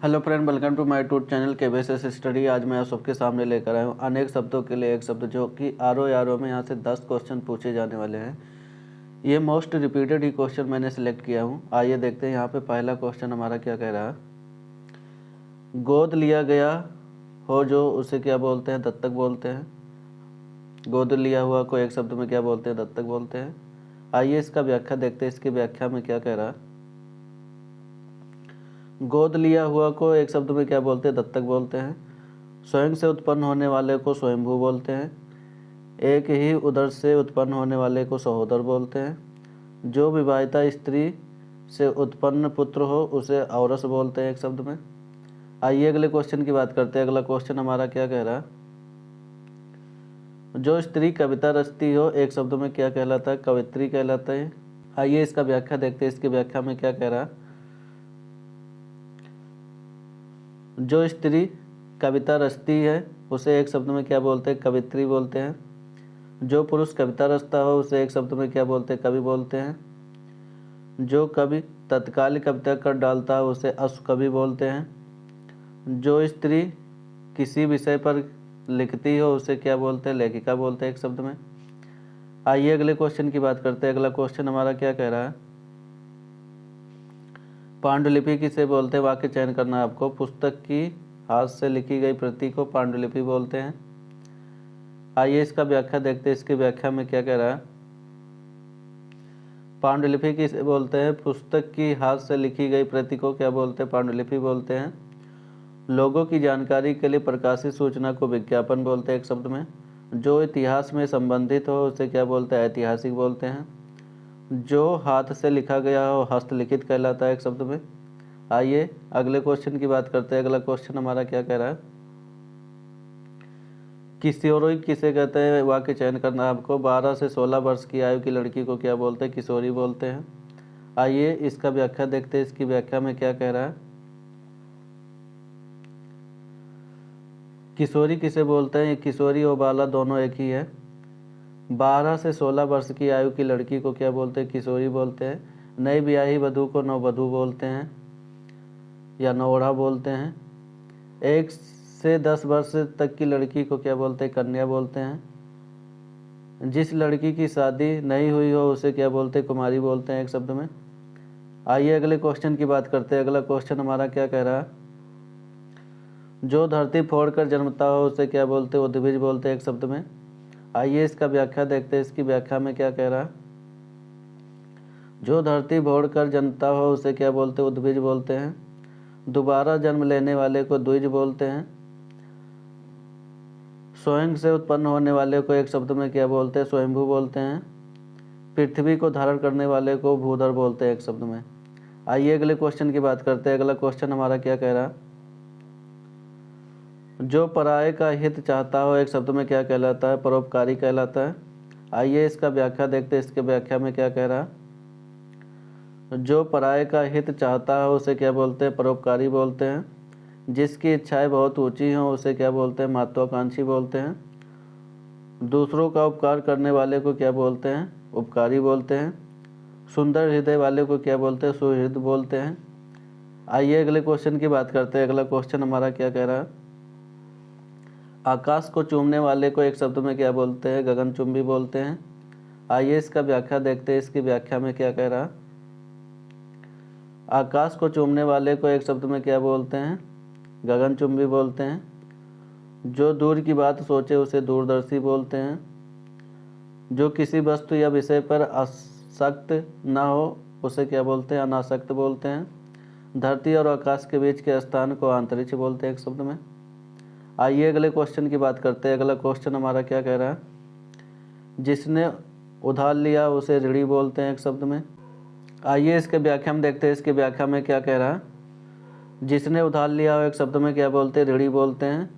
Hello friend, welcome to my YouTube channel KBSS study. आज मैं आप सबके सामने लेकर आया हूँ अनेक शब्दों के लिए एक शब्द, जो कि आर में यहाँ से 10 क्वेश्चन पूछे जाने वाले हैं। ये मोस्ट रिपीटेड ही क्वेश्चन मैंने सिलेक्ट किया हूँ। आइए देखते हैं यहाँ पे पहला क्वेश्चन हमारा क्या कह रहा है। गोद लिया गया हो जो उसे क्या बोलते हैं? दत्तक बोलते हैं। गोद लिया हुआ को एक शब्द में क्या बोलते हैं? दत्तक बोलते हैं। आइए इसका व्याख्या देखते हैं, इसकी व्याख्या में क्या कह रहा है। गोद लिया हुआ को एक शब्द में क्या बोलते हैं? दत्तक बोलते हैं। स्वयं से उत्पन्न होने वाले को स्वयंभू बोलते हैं। एक ही उदर से उत्पन्न होने वाले को सहोदर बोलते हैं। जो विवाहिता स्त्री से उत्पन्न पुत्र हो उसे औरस बोलते हैं एक शब्द में। आइए अगले क्वेश्चन की बात करते हैं। अगला क्वेश्चन हमारा क्या कह रहा है। जो स्त्री कविता रचती हो एक शब्द में क्या कहलाता है? कवित्री कहलाता है। आइए इसका व्याख्या देखते हैं, इसकी व्याख्या में क्या कह रहा है। जो स्त्री कविता रचती है उसे एक शब्द में क्या बोलते हैं? कवित्री बोलते हैं। जो पुरुष कविता रचता हो उसे एक शब्द में क्या बोलते हैं? कवि बोलते हैं। जो कवि तत्काल कविता कर डालता है उसे अश्वकवि बोलते हैं। जो स्त्री किसी विषय पर लिखती हो उसे क्या बोलते हैं? लेखिका बोलते हैं एक शब्द में। आइए अगले क्वेश्चन की बात करते हैं। अगला क्वेश्चन हमारा क्या कह रहा है। पांडुलिपि किसे बोलते हैं? वाक्य चयन करना है आपको। पुस्तक की हाथ से लिखी गई प्रति को पांडुलिपि बोलते हैं। आइए इसका व्याख्या देखते हैं, इसकी व्याख्या में क्या कह रहा है। पांडुलिपि किसे बोलते हैं? पुस्तक की हाथ से लिखी गई प्रति को क्या बोलते हैं? पांडुलिपि बोलते हैं। लोगों की जानकारी के लिए प्रकाशित सूचना को विज्ञापन बोलते हैं एक शब्द में। जो इतिहास में संबंधित हो उसे क्या बोलते हैं? ऐतिहासिक बोलते हैं। जो हाथ से लिखा गया हो हस्तलिखित कहलाता है एक शब्द में। आइए अगले क्वेश्चन की बात करते हैं। अगला क्वेश्चन हमारा क्या कह रहा है। किशोरी किसे कहते हैं? वाक्य चयन करना है आपको। 12 से 16 वर्ष की आयु की लड़की को क्या बोलते हैं? किशोरी बोलते हैं। आइए इसका व्याख्या देखते हैं, इसकी व्याख्या में क्या कह रहा है। किशोरी किसे बोलते हैं? किशोरी और बाला दोनों एक ही है। 12 से 16 वर्ष की आयु की लड़की को क्या बोलते हैं? किशोरी बोलते हैं। नई ब्याही वधू को नववधू बोलते हैं या नौढ़ा बोलते हैं। 1 से 10 वर्ष तक की लड़की को क्या बोलते हैं? कन्या बोलते हैं। जिस लड़की की शादी नहीं हुई हो उसे क्या बोलते हैं? कुमारी बोलते हैं एक शब्द में। आइए अगले क्वेश्चन की बात करते हैं। अगला क्वेश्चन हमारा क्या कह रहा है। जो धरती फोड़कर जन्मता हो उसे क्या बोलते हैं? उद्भिज बोलते हैं एक शब्द में। आइए इसका व्याख्या देखते हैं, इसकी व्याख्या में क्या कह रहा है। जो धरती फोड़कर जन्मता हो उसे क्या बोलते हैं? उद्भिज बोलते हैं। दोबारा जन्म लेने वाले को द्विज बोलते हैं। स्वयं से उत्पन्न होने वाले को एक शब्द में क्या बोलते हैं? स्वयंभू बोलते हैं। पृथ्वी को धारण करने वाले को भूधर बोलते हैं एक शब्द में। आइए अगले क्वेश्चन की बात करते हैं। अगला क्वेश्चन हमारा क्या कह रहा है। जो पराये का हित चाहता हो एक शब्द में क्या कहलाता है? परोपकारी कहलाता है। आइए इसका व्याख्या देखते हैं, इसके व्याख्या में क्या कह रहा है। जो पराये का हित चाहता हो उसे क्या बोलते हैं? परोपकारी बोलते हैं। जिसकी इच्छाएं बहुत ऊंची हों उसे क्या बोलते हैं? महत्वाकांक्षी बोलते हैं। दूसरों का उपकार करने वाले को क्या बोलते हैं? उपकारी बोलते हैं। सुंदर हृदय वाले को क्या बोलते हैं? सुहृद बोलते हैं। आइए अगले क्वेश्चन की बात करते हैं। अगला क्वेश्चन हमारा क्या कह रहा है। आकाश को चूमने वाले को एक शब्द में क्या बोलते हैं? गगनचुंबी बोलते हैं। आइए इसका व्याख्या देखते हैं, इसकी व्याख्या में क्या कह रहा है। आकाश को चूमने वाले को एक शब्द में क्या बोलते हैं? गगनचुंबी बोलते हैं। जो दूर की बात सोचे उसे दूरदर्शी बोलते हैं। जो किसी वस्तु या विषय पर आसक्त न हो उसे क्या बोलते हैं? अनासक्त बोलते हैं। धरती और आकाश के बीच के स्थान को अंतरिक्ष बोलते हैं एक शब्द में। आइए अगले क्वेश्चन की बात करते हैं। अगला क्वेश्चन हमारा क्या कह रहा है। जिसने उधार लिया उसे ऋणी बोलते हैं एक शब्द में। आइए इसके व्याख्या में देखते हैं, इसके व्याख्या में क्या कह रहा है। जिसने उधार लिया हो एक शब्द में क्या बोलते हैं? ऋणी बोलते हैं।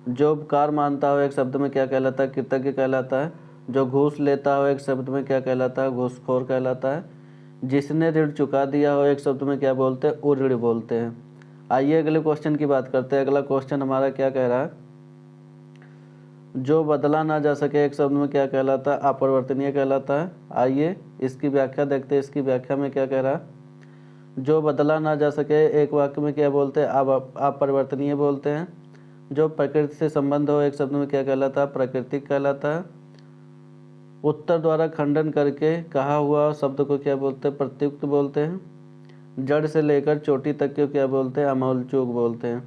जो उपकार मानता हो एक शब्द में क्या कहलाता है? कृतज्ञ कहलाता है। जो घूस लेता हो एक शब्द में क्या कहलाता है? घूसखोर कहलाता है। जिसने ऋण चुका दिया हो एक शब्द में क्या बोलते हैं? उऋणी बोलते हैं। आइए अगले क्वेश्चन की बात करते हैं। अगला क्वेश्चन हमारा क्या कह रहा है। जो बदला ना जा सके एक शब्द में क्या कहलाता है? अपरिवर्तनीय कहलाता है। आइए इसकी व्याख्या देखते हैं, इसकी व्याख्या में क्या कह रहा है। जो बदला ना जा सके एक वाक्य में क्या बोलते हैं, आप परिवर्तनीय बोलते हैं। जो प्रकृति से संबंध हो एक शब्द में क्या कहलाता है, प्राकृतिक कहलाता है। उत्तर द्वारा खंडन करके कहा हुआ शब्द को क्या बोलते हैं, प्रत्युक्त बोलते हैं। जड़ से लेकर चोटी तक को क्या बोलते हैं, अमूलचूक बोलते हैं।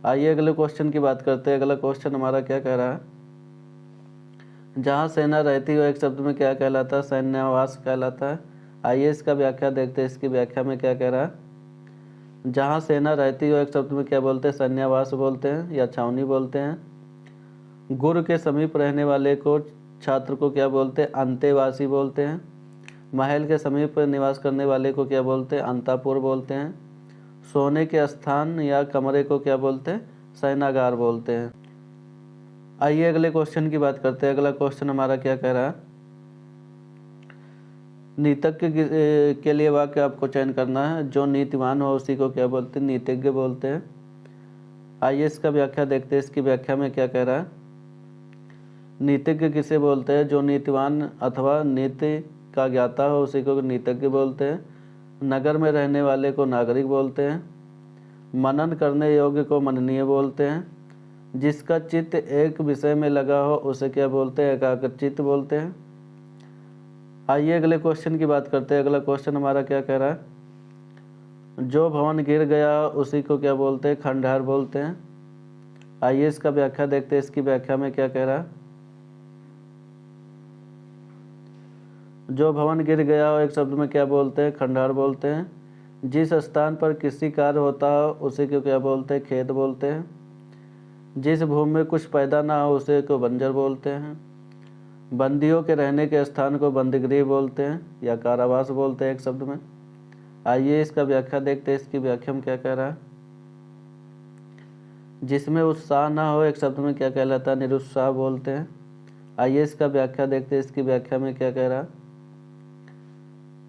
आइए अगले क्वेश्चन की बात करते हैं। अगला क्वेश्चन हमारा क्या कह रहा है, जहाँ सेना रहती हो एक शब्द में क्या कहलाता है, सैन्यावास कहलाता है। आइए इसका व्याख्या देखते हैं। इसकी व्याख्या में क्या कह रहा है, जहाँ सेना रहती हो एक शब्द में क्या बोलते हैं, सैन्यावास बोलते हैं या छावनी बोलते हैं। गुरु के समीप रहने वाले को, छात्र को क्या बोलते हैं, अंतेवासी बोलते हैं। महल के समीप निवास करने वाले को क्या बोलते हैं, अंतापुर बोलते हैं। सोने के स्थान या कमरे को क्या बोलते हैं, शयनागार बोलते हैं। आइए अगले क्वेश्चन की बात करते हैं। अगला क्वेश्चन हमारा क्या कह रहा है, नीतज्ञ के लिए वाक्य आपको चयन करना है। जो नीतिवान हो उसी को क्या बोलते हैं, नीतिज्ञ बोलते हैं। आइए इसका व्याख्या देखते हैं। इसकी व्याख्या में क्या कह रहा है, नीतिज्ञ किसे बोलते हैं, जो नीतिवान अथवा नीति का ज्ञाता हो उसी को नीतिज्ञ बोलते हैं। नगर में रहने वाले को नागरिक बोलते हैं। मनन करने योग्य को मननीय बोलते हैं। जिसका चित्त एक विषय में लगा हो उसे क्या बोलते हैं, एकाग्रचित्त बोलते हैं। आइए अगले क्वेश्चन की बात करते हैं। अगला क्वेश्चन हमारा क्या कह रहा है, जो भवन गिर गया उसी को क्या बोलते हैं, खंडहर बोलते हैं। आइए इसका व्याख्या देखते हैं। इसकी व्याख्या में क्या कह रहा है, जो भवन गिर गया हो एक शब्द में क्या बोलते हैं, खंडहर बोलते हैं। जिस स्थान पर किसी कार्य होता हो उसी को क्या बोलते हैं, खेत बोलते हैं। जिस भूमि में कुछ पैदा ना हो उसे को बंजर बोलते हैं। बंदियों के रहने के स्थान को बंदीगृह बोलते हैं या कारावास बोलते हैं एक शब्द में। आइए इसका व्याख्या देखते हैं। इसकी व्याख्या में क्या कह रहा है, जिसमें उत्साह ना हो एक शब्द में क्या कहलाता है, निरुत्साह बोलते हैं। आइए इसका व्याख्या देखते हैं। इसकी व्याख्या में क्या कह रहा है,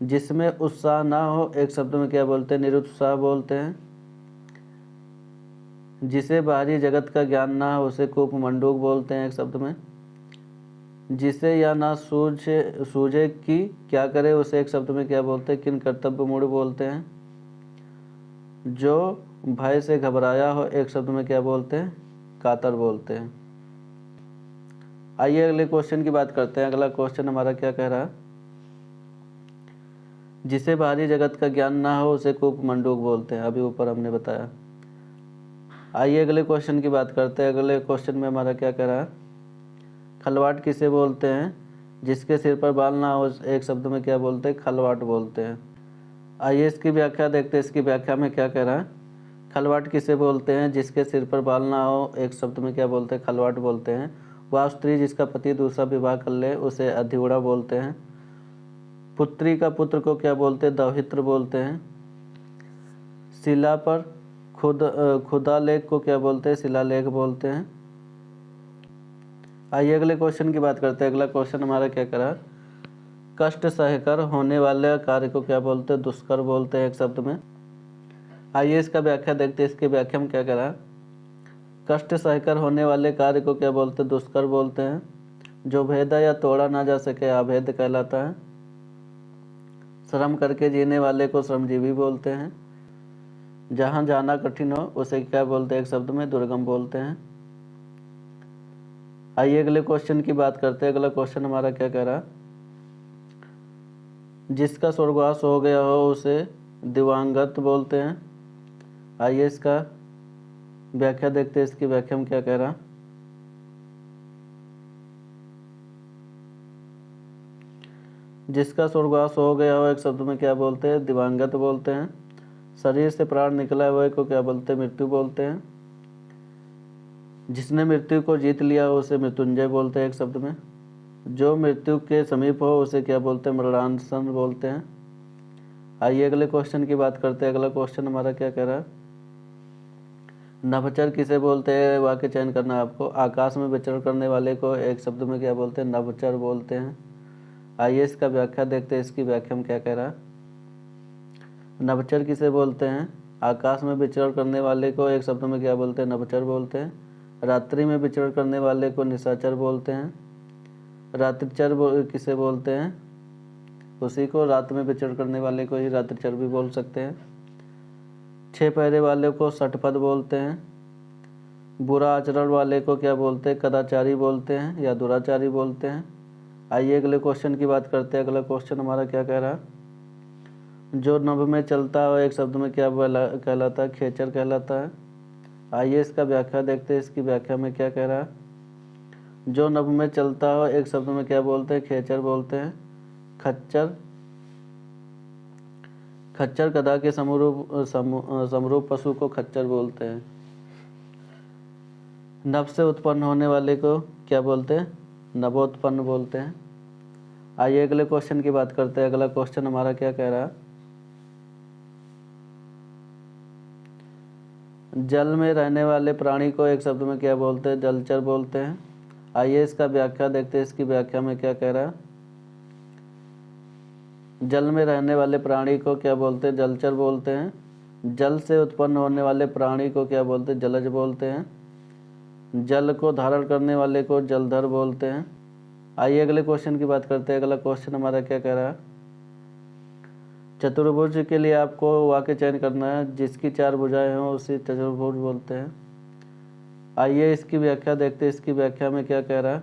जिसमें उत्साह ना हो एक शब्द में क्या बोलते हैं, निरुत्साह बोलते हैं। जिसे बाहरी जगत का ज्ञान ना हो उसे कूपमंडूक बोलते हैं एक शब्द में। जिसे या ना सूझे कि क्या करे उसे एक शब्द में क्या बोलते हैं, किन कर्तव्य मूढ़ बोलते हैं। जो भय से घबराया हो एक शब्द में क्या बोलते हैं, कातर बोलते हैं। आइए अगले क्वेश्चन की बात करते हैं। अगला क्वेश्चन हमारा क्या कह रहा है, जिसे बाहरी जगत का ज्ञान ना हो उसे कूपमंडूक बोलते हैं, अभी ऊपर हमने बताया। आइए अगले क्वेश्चन की बात करते हैं। अगले क्वेश्चन में हमारा क्या कह रहा है, खलवाट किसे बोलते हैं, जिसके सिर पर बाल ना हो एक शब्द में क्या बोलते हैं, खलवाट बोलते हैं। आइए इसकी व्याख्या देखते हैं। इसकी व्याख्या में क्या कह रहा है, खलवाट किसे बोलते हैं, जिसके सिर पर बाल ना हो एक शब्द में क्या बोलते हैं, खलवाट बोलते हैं। वह स्त्री जिसका पति दूसरा विवाह कर ले उसे अधिवड़ा बोलते हैं। पुत्री का पुत्र को क्या बोलते हैं, दौहित्र बोलते हैं। शिला पर खुदा लेख को क्या बोलते हैं, शिलालेख बोलते हैं। आइए अगले क्वेश्चन की बात करते हैं। अगला क्वेश्चन हमारा क्या करा, कष्ट सहकर होने वाले कार्य को क्या बोलते हैं, दुष्कर बोलते हैं एक शब्द में। आइए इसका व्याख्या देखते हैं। इसकी व्याख्या में क्या करा, कष्ट सहकर होने वाले कार्य को क्या बोलते हैं, दुष्कर बोलते हैं। जो भेदा या तोड़ा ना जा सके अभेद कहलाता है। श्रम करके जीने वाले को श्रमजीवी बोलते हैं। जहाँ जाना कठिन हो उसे क्या बोलते हैं, एक शब्द में दुर्गम बोलते हैं। आइए अगले क्वेश्चन की बात करते हैं। अगला क्वेश्चन हमारा क्या कह रहा, जिसका स्वर्गवास हो गया हो उसे दिवंगत बोलते हैं। आइए इसका व्याख्या देखते हैं। इसकी व्याख्या में क्या कह रहा, जिसका स्वर्गवास हो गया हो एक शब्द में क्या बोलते हैं, दिवंगत बोलते हैं। शरीर से प्राण निकला हुए को क्या बोलते हैं, मृत्यु बोलते हैं। जिसने मृत्यु को जीत लिया हो उसे मृत्युंजय बोलते हैं एक शब्द में। जो मृत्यु के समीप हो उसे क्या बोलते हैं, मरणासन बोलते हैं। आइए अगले क्वेश्चन की बात करते हैं। अगला क्वेश्चन हमारा क्या कह रहा है, नभचर किसे बोलते हैं, वाक्य चयन करना है आपको। आकाश में विचरण करने वाले को एक शब्द में क्या बोलते हैं, नभचर बोलते हैं। आइए इसका व्याख्या देखते हैं। इसकी व्याख्या में क्या कह रहा है, नभचर किसे बोलते हैं, आकाश में विचरण करने वाले को एक शब्द में क्या बोलते हैं, नभचर बोलते हैं। रात्रि में विचरण करने वाले को निशाचर बोलते हैं। रात्रिचर किसे बोलते हैं, उसी को, रात में विचरण करने वाले को ही रात्रिचर भी बोल सकते हैं। 6 पैरे वाले को षटपद बोलते हैं। बुरा आचरण वाले को क्या बोलते हैं? कदाचारी बोलते हैं या दुराचारी बोलते हैं। आइए अगले क्वेश्चन की बात करते हैं। अगला क्वेश्चन हमारा क्या कह रहा है? जो नभ में चलता है एक शब्द में क्या कहलाता है? खेचर कहलाता है। आइए इसका व्याख्या देखते हैं, इसकी व्याख्या में क्या कह रहा है? जो नभ में चलता हो एक शब्द में क्या बोलते हैं? खेचर बोलते हैं। खच्चर, खच्चर गधा के समरूप पशु को खच्चर बोलते हैं। नभ से उत्पन्न होने वाले को क्या बोलते हैं? नभोत्पन्न बोलते हैं। आइए अगले क्वेश्चन की बात करते हैं। अगला क्वेश्चन हमारा क्या कह रहा है? जल में रहने वाले प्राणी को एक शब्द में क्या बोलते हैं? जलचर बोलते हैं। आइए इसका व्याख्या देखते हैं, इसकी व्याख्या में क्या कह रहा है? जल में रहने वाले प्राणी को क्या बोलते हैं? जलचर बोलते हैं। जल से उत्पन्न होने वाले प्राणी को क्या बोलते हैं? जलज बोलते हैं। जल को धारण करने वाले को जलधर बोलते हैं। आइए अगले क्वेश्चन की बात करते हैं। अगला क्वेश्चन हमारा क्या कह रहा है? चतुर्भुज के लिए आपको वाक्य चयन करना है। जिसकी 4 भुजाएं हों उसे चतुर्भुज बोलते हैं। आइए इसकी व्याख्या देखते हैं, इसकी व्याख्या में क्या कह रहा है?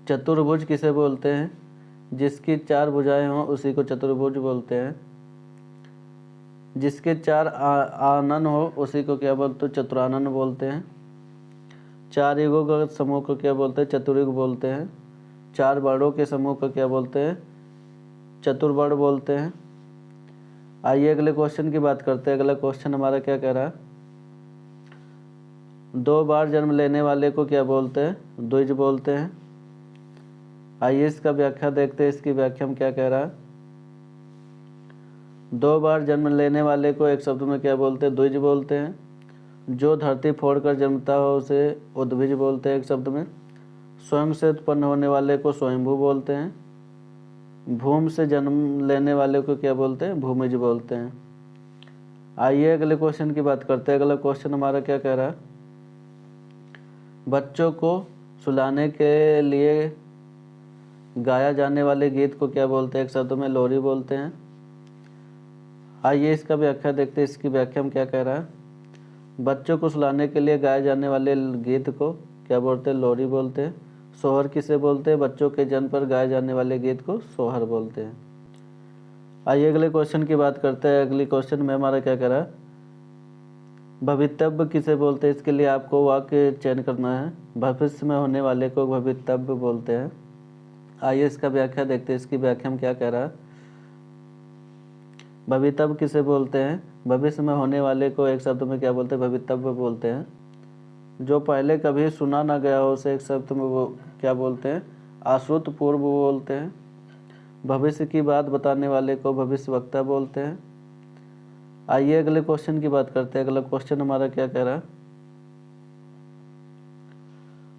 चतुर्भुज किसे बोलते हैं? जिसकी 4 भुजाएं हों उसी को चतुर्भुज बोलते हैं। जिसके 4 आनन हो उसी को क्या बोलते हैं? चतुरानन बोलते हैं। 4 युगों का समूह को क्या बोलते हैं? चतुर्युग बोलते हैं। 4 वर्णों के समूह को क्या बोलते हैं? चतुर्वर्ण बोलते हैं। आइए अगले क्वेश्चन की बात करते हैं। अगला क्वेश्चन हमारा क्या कह रहा है? 2 बार जन्म लेने वाले को क्या बोलते हैं? द्विज बोलते हैं। आइए इसका व्याख्या देखते हैं, इसकी व्याख्या में क्या कह रहा है? 2 बार जन्म लेने वाले को एक शब्द में क्या बोलते हैं? द्विज बोलते हैं। जो धरती फोड़कर जन्मता हो उसे उद्भिज बोलते हैं एक शब्द में। स्वयं से उत्पन्न होने वाले को स्वयंभू बोलते हैं। भूमि से जन्म लेने वाले को क्या बोलते हैं? भूमिज बोलते हैं। आइए अगले क्वेश्चन की बात करते हैं। अगला क्वेश्चन हमारा क्या कह रहा है? बच्चों को सुलाने के लिए गाया जाने वाले गीत को क्या बोलते हैं? एक शब्द में लोरी बोलते हैं। आइए इसका व्याख्या देखते हैं, इसकी व्याख्या में क्या कह रहा है? बच्चों को सुलाने के लिए गाए जाने वाले गीत को क्या बोलते हैं? लोरी बोलते हैं। सोहर किसे बोलते हैं? बच्चों के जन्म पर गाए जाने वाले गीत को सोहर बोलते हैं। आइए अगले क्वेश्चन की बात करते हैं। अगले क्वेश्चन में हमारा क्या कह रहा है? भवितव्य किसे बोलते हैं? इसके लिए आपको वाक्य चयन करना है। भविष्य में होने वाले को भवितव्य बोलते हैं। आइए इसका व्याख्या देखते हैं, इसकी व्याख्या में क्या कह रहा है? भवितव्य किसे बोलते हैं? भविष्य में होने वाले को एक शब्द में क्या बोलते हैं? भवितव्य बोलते हैं। जो पहले कभी सुना ना गया हो उसे एक शब्द में वो क्या बोलते हैं? आश्रुत पूर्व बोलते हैं। भविष्य की बात बताने वाले को भविष्यवक्ता बोलते हैं। आइए अगले क्वेश्चन की बात करते हैं। अगला क्वेश्चन हमारा क्या कह रहा है?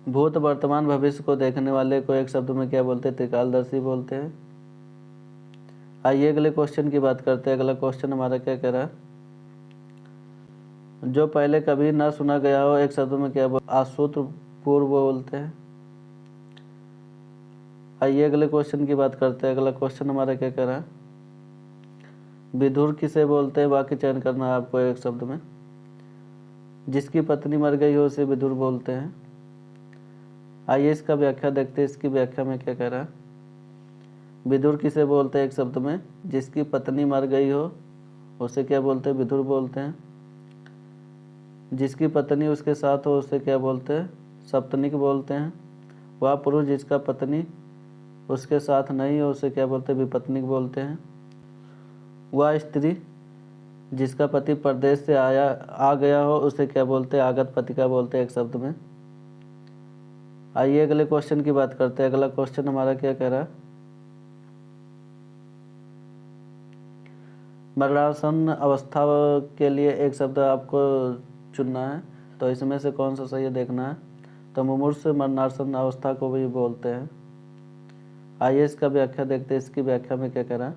भूत वर्तमान भविष्य को देखने वाले को एक शब्द में क्या बोलते हैं? त्रिकालदर्शी बोलते हैं। आइए अगले क्वेश्चन की बात करते हैं। अगला क्वेश्चन हमारा क्या कह रहा है? जो पहले कभी ना सुना गया हो एक शब्द में क्या बोलते हैं? आश्रुत पूर्व बोलते हैं। आइए अगले क्वेश्चन की बात करते हैं। अगला क्वेश्चन हमारा क्या कह रहा है? विधुर किसे बोलते हैं? वाक्य चयन करना है आपको एक शब्द में। जिसकी पत्नी मर गई हो उसे विधुर बोलते हैं। आइए इसका व्याख्या देखते हैं, इसकी व्याख्या में क्या कह रहा है? विधुर किसे बोलते हैं? एक शब्द में जिसकी पत्नी मर गई हो उसे क्या बोलते हैं? विधुर बोलते हैं। जिसकी पत्नी उसके साथ हो उसे क्या बोलते हैं? सप्तनिक बोलते हैं। वह पुरुष जिसका पत्नी उसके साथ नहीं हो उसे क्या बोलते हैं? विपत्निक बोलते हैं। वह स्त्री जिसका पति परदेश से आ गया हो उसे क्या बोलते हैं? आगत पतिका बोलते हैं एक शब्द में। आइए अगले क्वेश्चन की बात करते हैं। अगला क्वेश्चन हमारा क्या कह रहा है? मरणासन्न अवस्था के लिए एक शब्द आपको चुनना है, तो इसमें से कौन सा सही है देखना है। तो मुमूर्ष मरणासन्न अवस्था को भी बोलते हैं। आइए इसका व्याख्या देखते हैं, इसकी व्याख्या में क्या कह रहा है?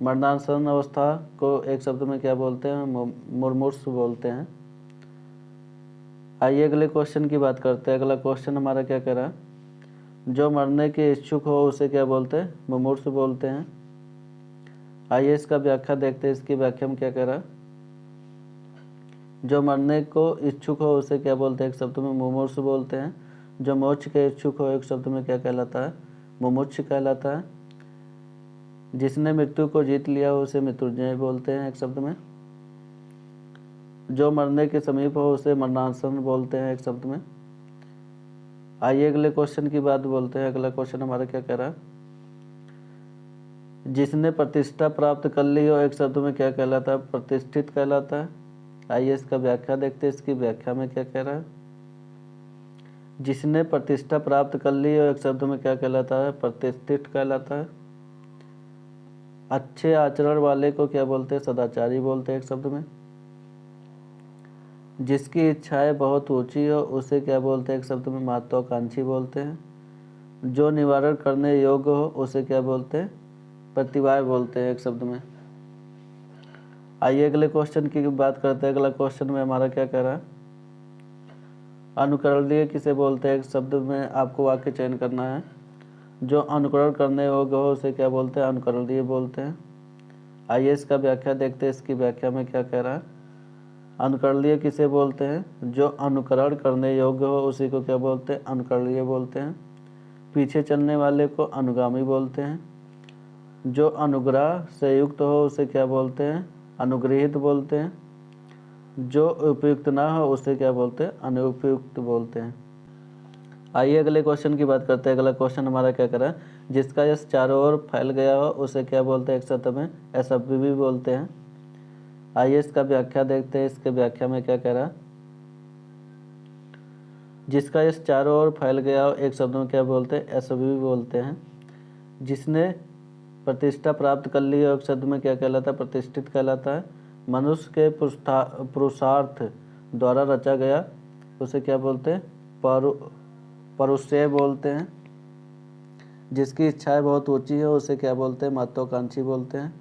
मरणासन्न अवस्था को एक शब्द में क्या बोलते हैं? मुमूर्ष बोलते हैं। आइए अगले क्वेश्चन की बात करते हैं। अगला क्वेश्चन हमारा क्या कह रहा है? जो मरने के इच्छुक हो उसे क्या बोलते हैं? मुमूर्षु बोलते हैं। आइए इसका व्याख्या देखते हैं, इसकी व्याख्या में क्या कह रहा है। जो मरने को इच्छुक हो उसे क्या बोलते हैं? एक शब्द में मुमूर्षु बोलते हैं। जो मोक्ष के इच्छुक हो एक शब्द में क्या कहलाता है? मुमुक्ष कहलाता है। जिसने मृत्यु को जीत लिया हो उसे मृत्युंजय बोलते हैं एक शब्द में। जो मरने के समीप हो उसे मरणासन बोलते हैं एक शब्द में। आइए अगले क्वेश्चन की बात बोलते हैं। अगला क्वेश्चन हमारा क्या कह रहा है। जिसने प्रतिष्ठा प्राप्त कर ली हो एक शब्द में क्या कहलाता है? प्रतिष्ठित कहलाता है। आइए इसका व्याख्या देखते हैं, इसकी व्याख्या में क्या कह रहा है। जिसने प्रतिष्ठा प्राप्त कर ली हो एक शब्द में क्या कहलाता है? प्रतिष्ठित कहलाता है। अच्छे आचरण वाले को क्या बोलते हैं? सदाचारी बोलते हैं एक शब्द में। जिसकी इच्छाएं बहुत ऊंची हो उसे क्या बोलते हैं? एक शब्द में महत्वाकांक्षी बोलते हैं। जो निवारण करने योग्य हो उसे क्या बोलते हैं? प्रतिवाय बोलते हैं एक शब्द में। आइए अगले क्वेश्चन की बात करते हैं। अगला क्वेश्चन में हमारा क्या कह रहा है। अनुकरणीय किसे बोलते हैं? एक शब्द में आपको वाक्य चयन करना है। जो अनुकरण करने योग्य हो उसे क्या बोलते हैं? अनुकरणीय बोलते हैं। आइए इसका व्याख्या देखते हैं, इसकी व्याख्या में क्या कह रहा है। अनुकरणीय किसे बोलते हैं? जो अनुकरण करने योग्य हो उसी को क्या बोलते हैं? अनुकरणीय बोलते हैं। पीछे चलने वाले को अनुगामी बोलते हैं। जो अनुग्रह से युक्त हो उसे क्या बोलते हैं? अनुग्रहित बोलते हैं। जो उपयुक्त ना हो उसे क्या बोलते हैं? अनुपयुक्त बोलते हैं। आइए अगले क्वेश्चन की बात करते हैं। अगला क्वेश्चन हमारा क्या कर रहा है। जिसका यश चारों ओर फैल गया हो उसे क्या बोलते हैं? एक शब्द में असभ्य भी बोलते हैं। आइए इसका व्याख्या देखते हैं, इसके व्याख्या में क्या कह रहा है। जिसका यश चारों ओर फैल गया हो एक शब्द में क्या बोलते हैं? असभ्य भी बोलते हैं। जिसने प्रतिष्ठा प्राप्त कर ली हो एक शब्द में क्या कहलाता है? प्रतिष्ठित कहलाता है। मनुष्य के पुरुषार्थ द्वारा रचा गया उसे क्या बोलते हैं? परुषेय बोलते हैं। जिसकी इच्छाएं बहुत ऊंची है उसे क्या बोलते हैं? महत्वाकांक्षी बोलते हैं।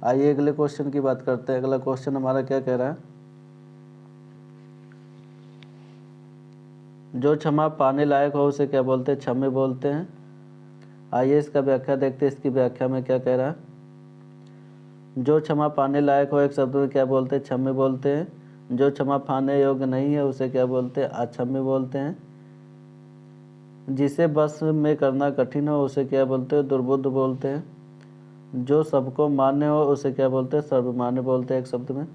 आइए अगले क्वेश्चन की बात करते हैं। अगला क्वेश्चन हमारा क्या कह रहा है। जो क्षमा पाने लायक हो उसे क्या बोलते हैं? क्षम्य बोलते हैं। आइए इसका व्याख्या देखते हैं, इसकी व्याख्या में क्या कह रहा है। जो क्षमा पाने लायक हो एक शब्द में क्या बोलते हैं? क्षम्य बोलते हैं। जो क्षमा पाने योग्य नहीं है उसे क्या बोलते हैं? अक्षम्य बोलते हैं। जिसे बस में करना कठिन हो उसे क्या बोलते हैं? दुर्बुद्ध बोलते हैं। जो सबको मान्य हो उसे क्या बोलते हैं? सर्वमान्य बोलते हैं एक शब्द में।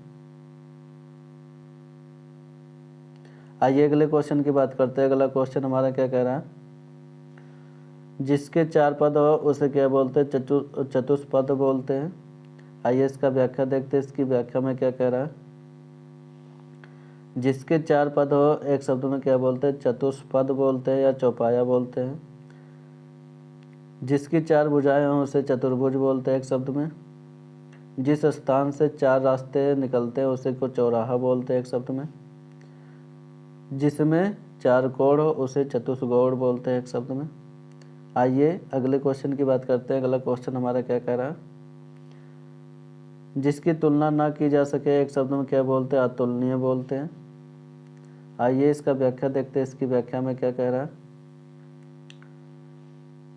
आइए अगले क्वेश्चन की बात करते हैं। अगला क्वेश्चन हमारा क्या कह रहा है। जिसके चार पद हो उसे क्या बोलते हैं? चतुष्पद बोलते हैं। आइए इसका व्याख्या देखते हैं, इसकी व्याख्या में क्या कह रहा है। जिसके चार पद हो एक शब्द में क्या बोलते हैं? चतुष्पद बोलते हैं या चौपाया बोलते हैं। जिसकी चार भुजाएं हों उसे चतुर्भुज बोलते हैं एक शब्द में। जिस स्थान से चार रास्ते निकलते हैं उसे को चौराहा बोलते हैं एक शब्द में। जिसमें चार कोण हो उसे चतुष्गौड़ बोलते हैं एक शब्द में। आइए अगले क्वेश्चन की बात करते हैं। अगला क्वेश्चन हमारा क्या कह रहा है। जिसकी तुलना ना की जा सके एक शब्द में क्या बोलते हैं? अतुलनीय बोलते हैं। आइए इसका व्याख्या देखते हैं, इसकी व्याख्या में क्या कह रहा है।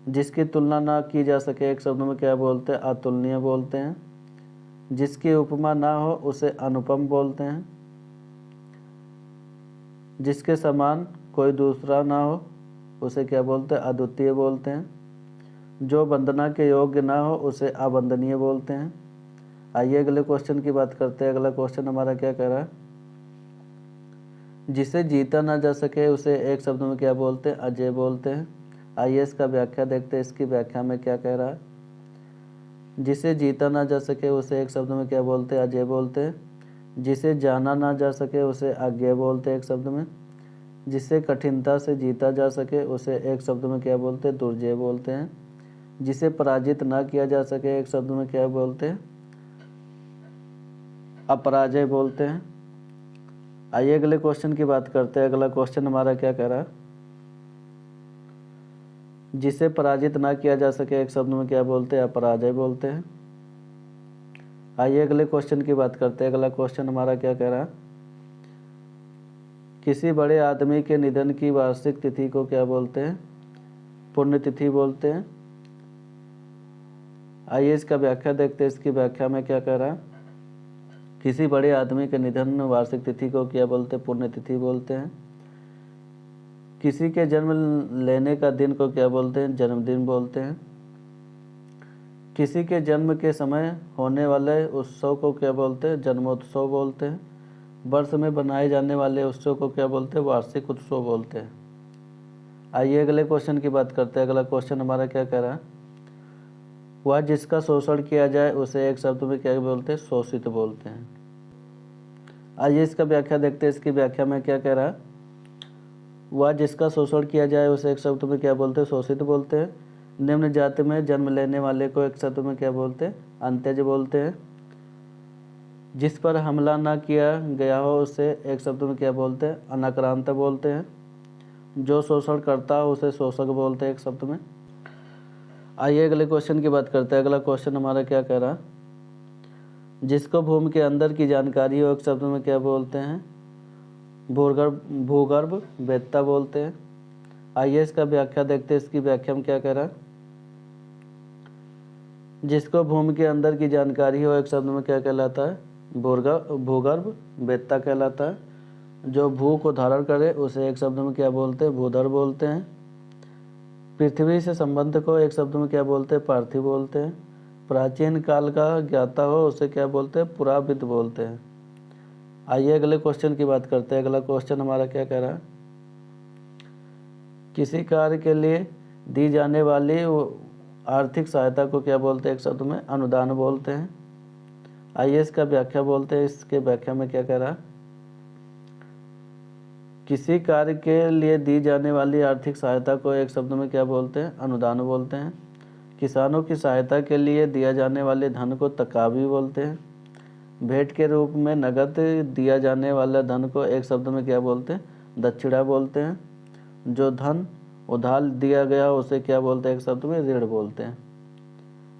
जिसकी तुलना ना की जा सके एक शब्द में क्या बोलते हैं? अतुलनीय बोलते हैं। जिसकी उपमा ना हो उसे अनुपम बोलते हैं। जिसके समान कोई दूसरा ना हो उसे क्या बोलते हैं? अद्वितीय बोलते हैं। जो वंदना के योग्य ना हो उसे अवंदनीय बोलते हैं। आइए अगले क्वेश्चन की बात करते हैं। अगला क्वेश्चन हमारा क्या कह रहा है। जिसे जीता ना जा सके उसे एक शब्द में क्या बोलते हैं? अजय बोलते हैं। आइए इसका व्याख्या देखते हैं, इसकी व्याख्या में क्या कह रहा है। जिसे जीता ना जा सके उसे एक शब्द में क्या बोलते हैं? अजय बोलते हैं। जिसे जाना ना जा सके उसे अज्ञेय बोलते हैं एक शब्द में। जिसे कठिनता से जीता जा सके उसे एक शब्द में क्या बोलते हैं? दुर्जय बोलते हैं। जिसे पराजित ना किया जा सके एक शब्द में क्या बोलते हैं? अपराजय बोलते हैं। आइए अगले क्वेश्चन की बात करते हैं। अगला क्वेश्चन हमारा क्या कह रहा है। जिसे पराजित ना किया जा सके एक शब्द में क्या बोलते हैं? अपराजय बोलते हैं। आइए अगले क्वेश्चन की बात करते हैं। अगला क्वेश्चन हमारा क्या कह रहा है। किसी बड़े आदमी के निधन की वार्षिक तिथि को क्या बोलते हैं? पुण्यतिथि बोलते हैं। आइए इसका व्याख्या देखते हैं। इसकी व्याख्या में क्या कह रहा है, किसी बड़े आदमी के निधन वार्षिक तिथि को क्या बोलते हैं, पुण्यतिथि बोलते हैं। किसी के जन्म लेने का दिन को क्या बोलते हैं, जन्मदिन बोलते हैं। किसी के जन्म के समय होने वाले उत्सव को क्या बोलते हैं, जन्मोत्सव बोलते हैं। वर्ष में बनाए जाने वाले उत्सव को क्या बोलते हैं, वार्षिक उत्सव बोलते हैं। आइए अगले क्वेश्चन की बात करते हैं। अगला क्वेश्चन हमारा क्या कह रहा है, वह जिसका शोषण किया जाए उसे एक शब्द में क्या बोलते हैं, शोषित बोलते हैं। आइए इसका व्याख्या देखते हैं। इसकी व्याख्या में क्या कह रहा है, वह जिसका शोषण किया जाए उसे एक शब्द में क्या बोलते हैं, शोषित बोलते हैं। निम्न जाति में जन्म लेने वाले को एक शब्द में क्या बोलते हैं, अंत्यज बोलते हैं। जिस पर हमला ना किया गया हो उसे एक शब्द में क्या बोलते हैं, अनाक्रांत बोलते हैं। जो शोषण करता हो उसे शोषक बोलते हैं एक शब्द में। आइए अगले क्वेश्चन की बात करते हैं। अगला क्वेश्चन हमारा क्या कह रहा, जिसको भूमि के अंदर की जानकारी हो एक शब्द में क्या बोलते हैं, भूगर्भ वेत्ता बोलते हैं। आइए इसका व्याख्या देखते हैं। इसकी व्याख्या में क्या कह रहा है, जिसको भूमि के अंदर की जानकारी हो एक शब्द में क्या कहलाता है, भूगर्भ वेत्ता कहलाता है। जो भू को धारण करे उसे एक शब्द में क्या बोलते हैं, भूधर बोलते हैं। पृथ्वी से संबंध को एक शब्द में क्या बोलते हैं, पार्थिव बोलते हैं। प्राचीन काल का ज्ञाता हो उसे क्या बोलते हैं, पुराविद बोलते हैं। आइए अगले क्वेश्चन की बात करते हैं। अगला क्वेश्चन हमारा क्या कह रहा है, किसी कार्य के लिए दी जाने वाली आर्थिक सहायता को क्या बोलते हैं, एक शब्द में अनुदान बोलते हैं। आइए इसका व्याख्या बोलते हैं। इसके व्याख्या में क्या कह रहा है, किसी कार्य के लिए दी जाने वाली आर्थिक सहायता को एक शब्द में क्या बोलते हैं, अनुदान बोलते हैं। किसानों की सहायता के लिए दिया जाने वाले धन को तकावी बोलते हैं। भेंट के रूप में नगद दिया जाने वाला धन को एक शब्द में क्या बोलते हैं, दक्षिणा बोलते हैं। जो धन उधार दिया गया उसे क्या बोलते हैं, एक शब्द में ऋण बोलते हैं।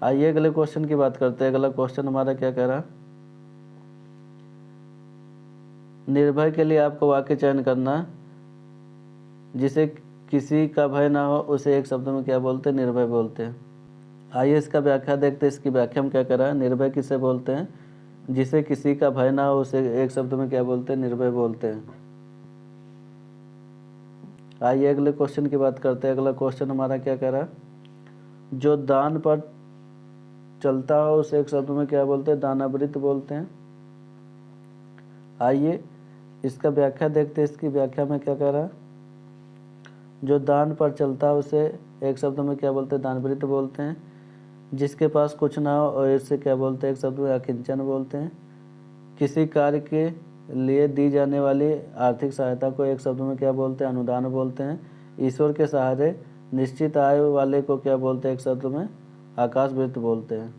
आइए अगले क्वेश्चन की बात करते हैं। अगला क्वेश्चन हमारा क्या कह रहा है, निर्भय के लिए आपको वाक्य चयन करना, जिसे किसी का भय ना हो उसे एक शब्द में क्या बोलते हैं, निर्भय बोलते हैं। आइए इसका व्याख्या देखते हैं। इसकी व्याख्या में क्या कह रहा है, निर्भय किसे बोलते हैं, जिसे किसी का भय ना हो उसे एक शब्द में क्या बोलते हैं, निर्भय बोलते हैं। आइए अगले क्वेश्चन की बात करते हैं। अगला क्वेश्चन हमारा क्या कह रहा है, जो दान पर चलता हो उसे एक शब्द में क्या बोलते हैं, दानावृत बोलते हैं। आइए इसका व्याख्या देखते हैं। इसकी व्याख्या में क्या कह रहा है, जो दान पर चलता है उसे एक शब्द में क्या बोलते हैं, दानवृत बोलते हैं। जिसके पास कुछ ना हो और इससे क्या बोलते हैं, एक शब्द में अकिंचन बोलते हैं। किसी कार्य के लिए दी जाने वाली आर्थिक सहायता को एक शब्द में क्या बोलते हैं, अनुदान बोलते हैं। ईश्वर के सहारे निश्चित आय वाले को क्या बोलते हैं, एक शब्द में आकाशवृत्त बोलते हैं।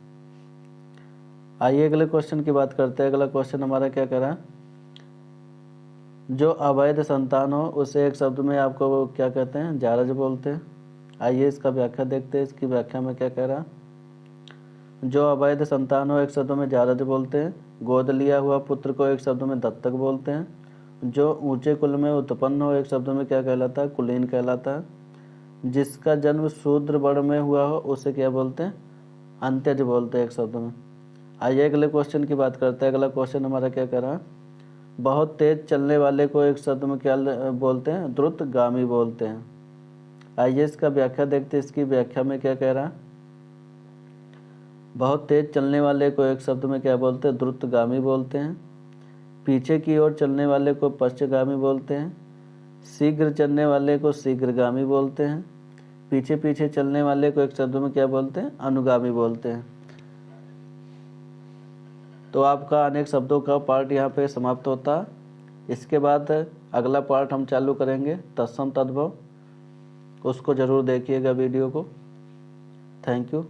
आइए अगले क्वेश्चन की बात करते हैं। अगला क्वेश्चन हमारा क्या कह रहा है, जो अवैध संतान हो उसे एक शब्द में आपको क्या कहते हैं, जारज बोलते हैं। आइए इसका व्याख्या देखते हैं। इसकी व्याख्या में क्या कह रहा, जो अवैध संतान हो एक शब्द में जारज बोलते हैं। गोद लिया हुआ पुत्र को एक शब्द में दत्तक बोलते हैं। जो ऊंचे कुल में उत्पन्न हो एक शब्द में क्या कहलाता है, कुलीन कहलाता है। जिसका जन्म शूद्र वर्ण में हुआ हो उसे क्या बोलते हैं, अंत्यज बोलते हैं एक शब्द में। आइए अगले क्वेश्चन की बात करते हैं। अगला क्वेश्चन हमारा क्या कह रहा है, बहुत तेज चलने वाले को एक शब्द में क्या बोलते हैं, द्रुतगामी बोलते हैं। आइए इसका व्याख्या देखते हैं। इसकी व्याख्या में क्या कह रहा है, बहुत तेज चलने वाले को एक शब्द में क्या बोलते हैं, द्रुतगामी बोलते हैं। पीछे की ओर चलने वाले को पश्चगामी बोलते हैं। शीघ्र चलने वाले को शीघ्रगामी बोलते हैं। पीछे पीछे चलने वाले को एक शब्द में क्या बोलते हैं, अनुगामी बोलते हैं। तो आपका अनेक शब्दों का पार्ट यहाँ पे समाप्त होता। इसके बाद अगला पार्ट हम चालू करेंगे, तत्सम तद्भव। उसको ज़रूर देखिएगा वीडियो को। Thank you.